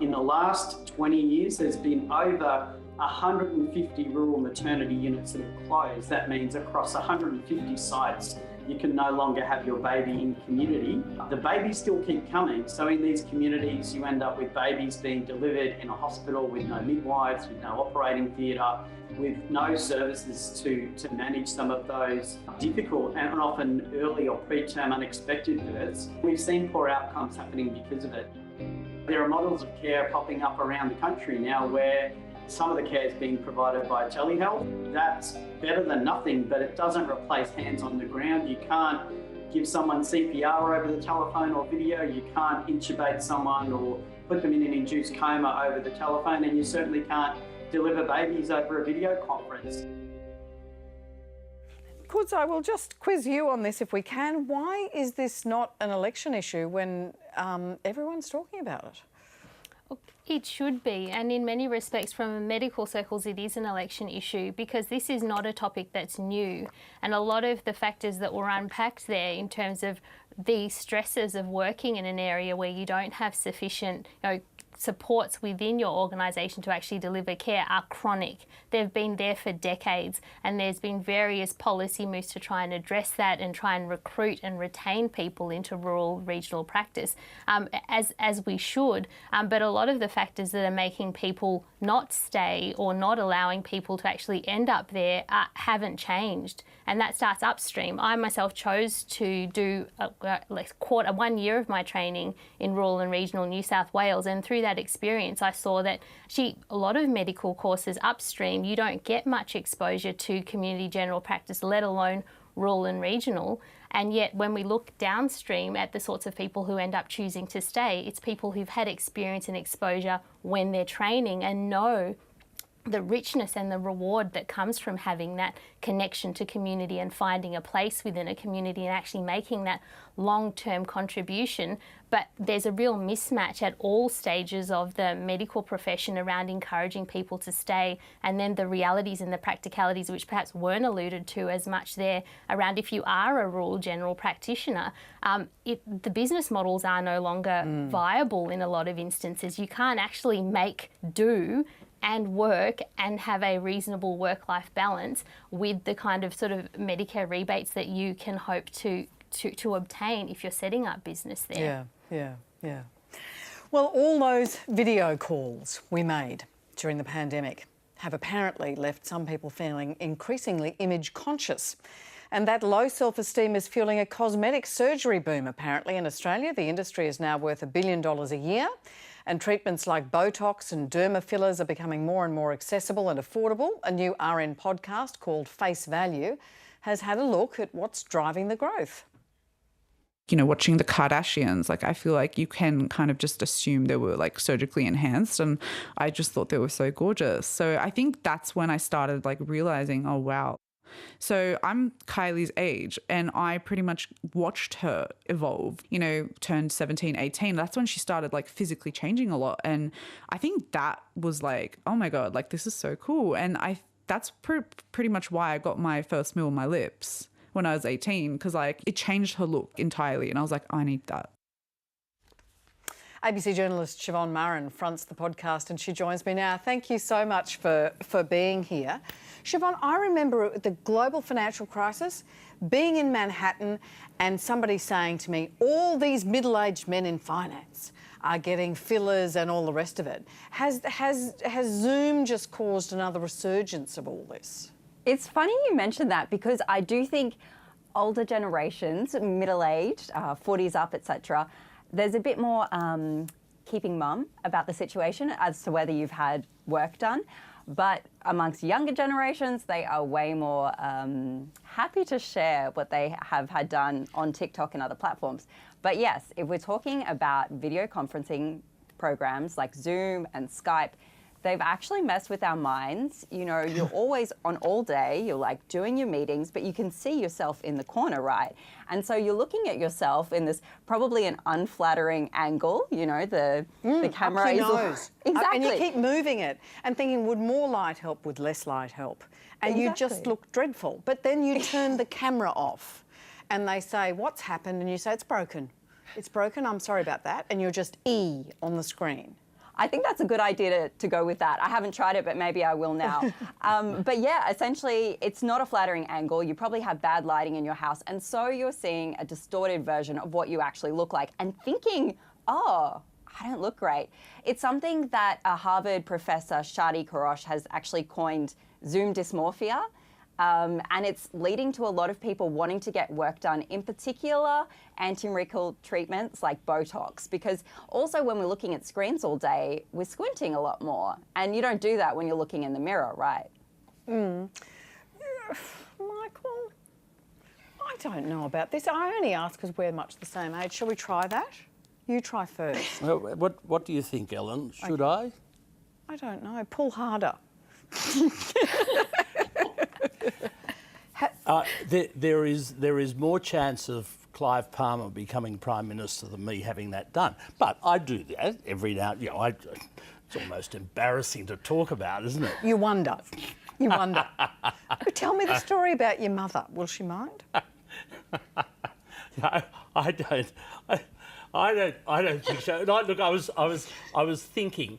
Speaker 12: In the last 20 years, there's been over 150 rural maternity units that have closed. That means across 150 sites, you can no longer have your baby in community. The babies still keep coming. So in these communities, you end up with babies being delivered in a hospital with no midwives, with no operating theatre, with no services to manage some of those difficult and often early or preterm unexpected births. We've seen poor outcomes happening because of it. There are models of care popping up around the country now where some of the care is being provided by telehealth. That's better than nothing, but it doesn't replace hands on the ground. You can't give someone CPR over the telephone or video. You can't intubate someone or put them in an induced coma over the telephone, and you certainly can't deliver babies over a video conference.
Speaker 1: Kudzai, we'll just quiz you on this if we can. Why is this not an election issue when everyone's talking about it?
Speaker 5: It should be, and in many respects from medical circles it is an election issue, because this is not a topic that's new, and a lot of the factors that were unpacked there in terms of the stresses of working in an area where you don't have sufficient supports within your organisation to actually deliver care are chronic. They've been there for decades, and there's been various policy moves to try and address that and try and recruit and retain people into rural regional practice, as we should. But a lot of the factors that are making people not stay or not allowing people to actually end up there haven't changed, and that starts upstream. I myself chose to do 1 year of my training in rural and regional New South Wales, and through that experience I saw that actually a lot of medical courses upstream, you don't get much exposure to community general practice, let alone rural and regional. And yet when we look downstream at the sorts of people who end up choosing to stay, it's people who've had experience and exposure when they're training and know the richness and the reward that comes from having that connection to community and finding a place within a community and actually making that long-term contribution. But there's a real mismatch at all stages of the medical profession around encouraging people to stay, and then the realities and the practicalities which perhaps weren't alluded to as much there around if you are a rural general practitioner, the business models are no longer viable in a lot of instances. You can't actually make do and work and have a reasonable work-life balance with the kind of sort of Medicare rebates that you can hope to obtain if you're setting up business there.
Speaker 1: Yeah. Well, all those video calls we made during the pandemic have apparently left some people feeling increasingly image conscious. And that low self-esteem is fueling a cosmetic surgery boom, apparently, in Australia. The industry is now worth $1 billion a year. And treatments like Botox and derma fillers are becoming more and more accessible and affordable. A new RN podcast called Face Value has had a look at what's driving the growth.
Speaker 13: You know, watching the Kardashians, like I feel like you can kind of just assume they were like surgically enhanced, and I just thought they were so gorgeous. So I think that's when I started like realizing, oh wow. So I'm Kylie's age and I pretty much watched her evolve, you know, turned 17, 18. That's when she started like physically changing a lot. And I think that was like, oh my God, like this is so cool. And that's pretty much why I got my first meal on my lips when I was 18, because like it changed her look entirely. And I was like, I need that.
Speaker 1: ABC journalist Siobhan Marin fronts the podcast and she joins me now. Thank you so much for being here. Siobhan, I remember the global financial crisis, being in Manhattan and somebody saying to me, all these middle-aged men in finance are getting fillers and all the rest of it. Has Zoom just caused another resurgence of all this?
Speaker 14: It's funny you mentioned that because I do think older generations, middle-aged, 40s up, etc., there's a bit more keeping mum about the situation as to whether you've had work done. But amongst younger generations, they are way more happy to share what they have had done on TikTok and other platforms. But yes, if we're talking about video conferencing programs like Zoom and Skype, they've actually messed with our minds. You know, you're always on all day, you're like doing your meetings, but you can see yourself in the corner, right? And so you're looking at yourself in this probably an unflattering angle, you know, the camera
Speaker 1: up
Speaker 14: is...
Speaker 1: your nose.
Speaker 14: Exactly.
Speaker 1: And you keep moving it and thinking, would more light help, would less light help? And you just look dreadful. But then you turn the camera off and they say, what's happened? And you say, it's broken. It's broken, I'm sorry about that. And you're just E on the screen.
Speaker 14: I think that's a good idea to go with that. I haven't tried it, but maybe I will now. But yeah, essentially, it's not a flattering angle. You probably have bad lighting in your house. And so you're seeing a distorted version of what you actually look like and thinking, oh, I don't look great. It's something that a Harvard professor, Shadi Korosh, has actually coined Zoom dysmorphia. And it's leading to a lot of people wanting to get work done, in particular anti-wrinkle treatments like Botox, because also when we're looking at screens all day, we're squinting a lot more. And you don't do that when you're looking in the mirror, right?
Speaker 1: Michael, I don't know about this. I only ask because we're much the same age. Shall we try that? You try first.
Speaker 3: Well, what do you think, Ellen? Should I?
Speaker 1: I don't know. Pull harder.
Speaker 3: There is more chance of Clive Palmer becoming Prime Minister than me having that done. But I do that every now. You know, it's almost embarrassing to talk about, isn't it?
Speaker 1: You wonder. You wonder. But tell me the story about your mother. Will she mind?
Speaker 3: No, I don't. I don't think so. No, look, I was thinking.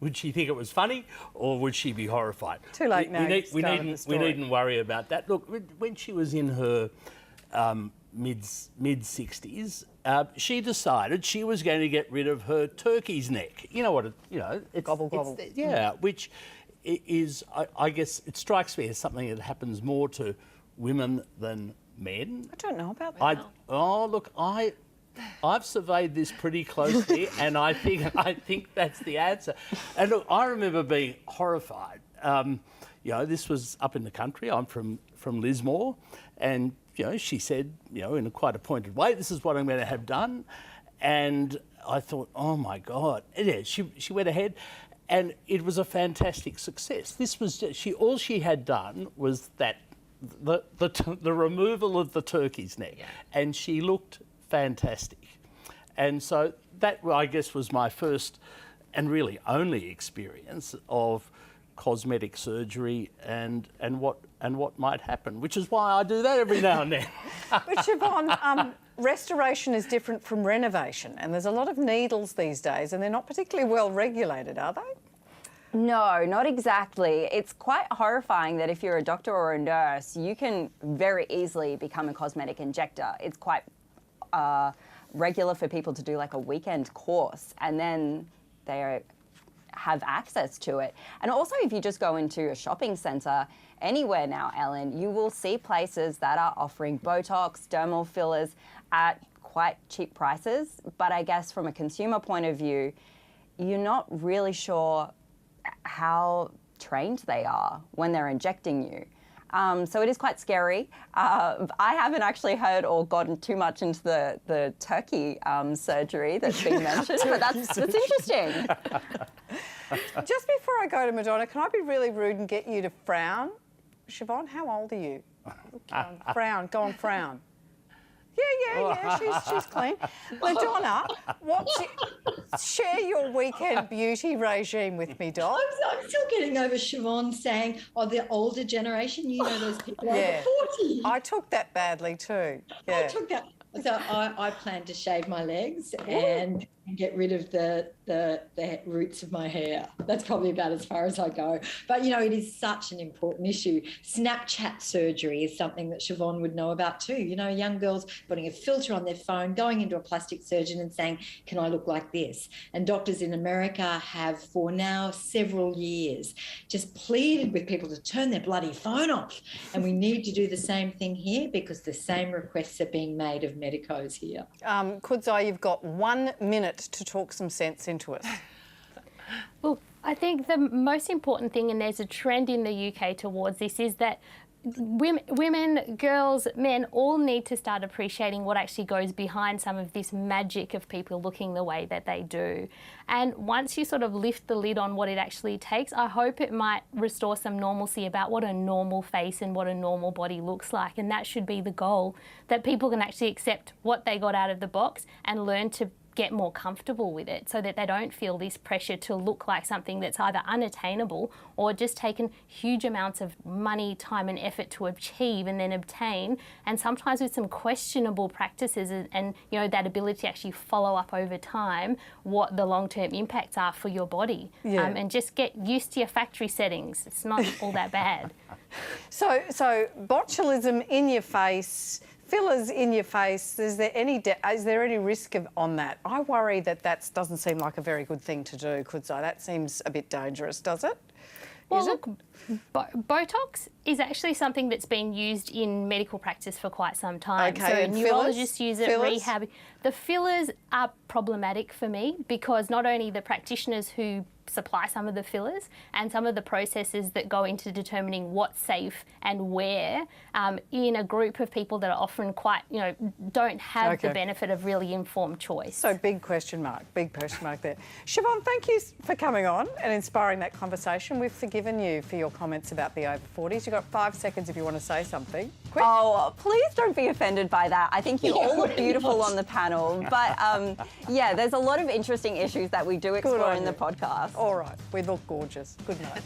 Speaker 3: Would she think it was funny, or would she be horrified?
Speaker 1: Too late now.
Speaker 3: We needn't worry about that. Look, when she was in her mid 60s, she decided she was going to get rid of her turkey's neck. You know what? It's
Speaker 1: gobble gobble.
Speaker 3: Which is, I guess, it strikes me as something that happens more to women than men.
Speaker 1: I don't know about that.
Speaker 3: I've surveyed this pretty closely, and I think that's the answer. And look, I remember being horrified. This was up in the country. I'm from Lismore, and she said, in a quite a pointed way, this is what I'm going to have done. And I thought, oh my God, yeah. She went ahead, And it was a fantastic success. This was all she had done was that the removal of the turkey's neck, and she looked fantastic. And so that, I guess, was my first and really only experience of cosmetic surgery and what might happen, which is why I do that every now and then.
Speaker 1: But Siobhan, restoration is different from renovation, and there's a lot of needles these days, and they're not particularly well regulated, are they?
Speaker 14: No, not exactly. It's quite horrifying that if you're a doctor or a nurse, you can very easily become a cosmetic injector. It's quite regular for people to do like a weekend course, and then they have access to it. And also, if you just go into a shopping centre anywhere now, Ellen, you will see places that are offering Botox, dermal fillers at quite cheap prices. But I guess from a consumer point of view, you're not really sure how trained they are when they're injecting you. So it is quite scary. I haven't actually heard or gotten too much into the turkey surgery that's been mentioned, but that's interesting.
Speaker 1: Just before I go to Madonna, can I be really rude and get you to frown? Siobhan, how old are you? Frown, go on, frown. Yeah, she's clean. Madonna, share your weekend beauty regime with me, doll.
Speaker 4: I'm still getting over Siobhan saying, the older generation, those people over 40.
Speaker 1: I took that badly too. Yeah.
Speaker 4: I took that. So I plan to shave my legs and get rid of the roots of my hair. That's probably about as far as I go. But, it is such an important issue. Snapchat surgery is something that Siobhan would know about too. Young girls putting a filter on their phone, going into a plastic surgeon and saying, can I look like this? And doctors in America have for now several years just pleaded with people to turn their bloody phone off. And we need to do the same thing here because the same requests are being made of medicos here.
Speaker 1: Kudzai, you've got 1 minute to talk some sense into us.
Speaker 5: Well, I think the most important thing, and there's a trend in the UK towards this, is that women, girls, men all need to start appreciating what actually goes behind some of this magic of people looking the way that they do. And once you sort of lift the lid on what it actually takes, I hope it might restore some normalcy about what a normal face and what a normal body looks like. And that should be the goal, that people can actually accept what they got out of the box and learn to get more comfortable with it so that they don't feel this pressure to look like something that's either unattainable or just taken huge amounts of money, time and effort to achieve and then obtain, and sometimes with some questionable practices and that ability to actually follow up over time what the long-term impacts are for your body. And just get used to your factory settings. It's not all that bad.
Speaker 1: So botulism in your face, fillers in your face, is there any risk on that? I worry that doesn't seem like a very good thing to do, Kudzai. That seems a bit dangerous, does it?
Speaker 5: Well, look, Botox is actually something that's been used in medical practice for quite some time.
Speaker 1: Okay,
Speaker 5: so neurologists use it, rehab. The fillers are problematic for me because not only the practitioners who supply some of the fillers and some of the processes that go into determining what's safe and where in a group of people that are often quite, don't have the benefit of really informed choice.
Speaker 1: So big question mark there. Siobhan, thank you for coming on and inspiring that conversation. We've forgiven you for your comments about the over 40s. You've got 5 seconds if you want to say something. Quick.
Speaker 14: Oh, please don't be offended by that. I think you all look beautiful on the panel. But there's a lot of interesting issues that we do explore in the podcast.
Speaker 1: All right, we look gorgeous. Good night.